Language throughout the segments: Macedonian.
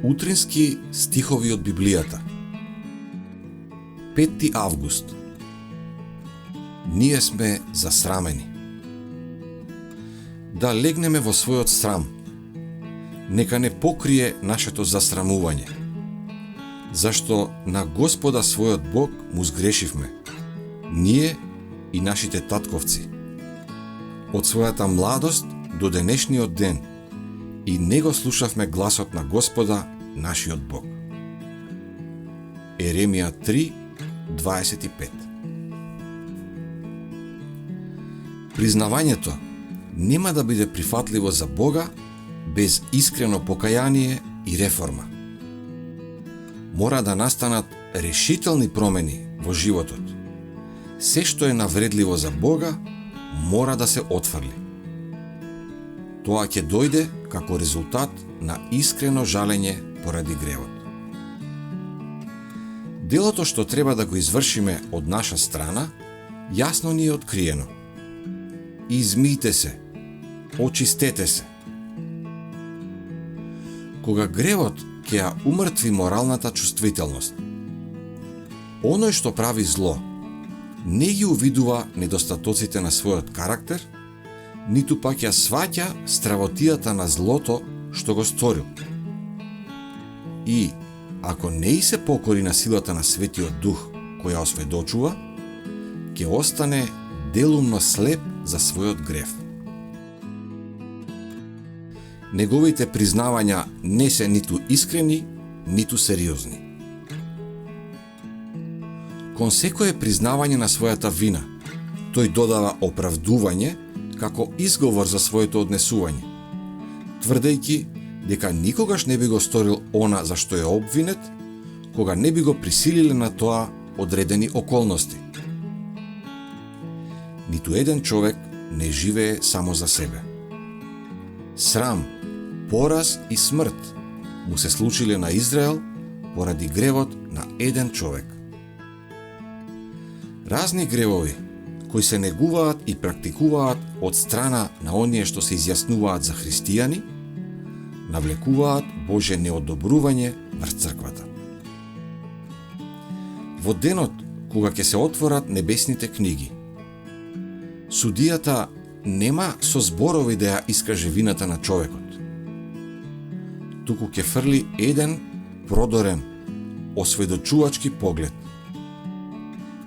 Утрински стихови од Библијата. 5 август. Ние сме засрамени. Да легнеме во својот срам. Нека не покрие нашето засрамување. Зашто на Господа својот Бог му сгрешивме. Ние и нашите татковци. Од својата младост до денешниот ден и не го слушавме гласот на Господа, нашиот Бог. Еремија 3:25. Признавањето нема да биде прифатливо за Бога без искрено покаяние и реформа. Мора да настанат решителни промени во животот. Се што е навредливо за Бога мора да се отфрли. Тоа ќе дојде како резултат на искрено жалење поради гревот. Делото што треба да го извршиме од наша страна, јасно ни е откриено. Измијте се, очистете се. Кога гревот ќе ја умртви моралната чувствителност, оној што прави зло, не ги увидува недостатоците на својот карактер, ниту пак ја сваќа стравотијата на злото што го сторил. И, ако не и се покори на силата на Светиот Дух која осведочува, ќе остане делумно слеп за својот грев. Неговите признавања не се ниту искрени, ниту сериозни. Кон секое признавање на својата вина, тој додава оправдување како изговор за своето однесување, тврдејќи дека никогаш не би го сторил она за што е обвинет, кога не би го присилиле на тоа одредени околности. Ниту еден човек не живее само за себе. Срам, пораз и смрт му се случиле на Израел поради гревот на еден човек. Разни гревови кои се негуваат и практикуваат од страна на оние што се изјаснуваат за христијани, навлекуваат Божје неодобрување врз црквата. Во денот кога ќе се отворат небесните книги, судијата нема со зборови да ја искаже вината на човекот, туку ќе фрли еден продорен, осведочувачки поглед.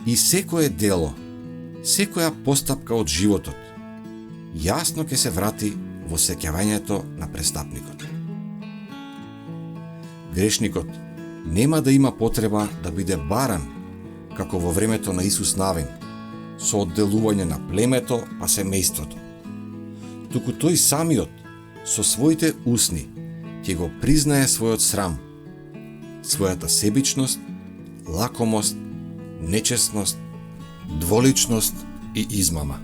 И секое дело, секоја постапка од животот, јасно ќе се врати во сеќавањето на престапникот. Грешникот нема да има потреба да биде баран, како во времето на Исус Навин, со одделување на племето па семејството. Туку тој самиот, со своите усни, ќе го признае својот срам, својата себичност, лакомост, нечесност, дволичност и измама.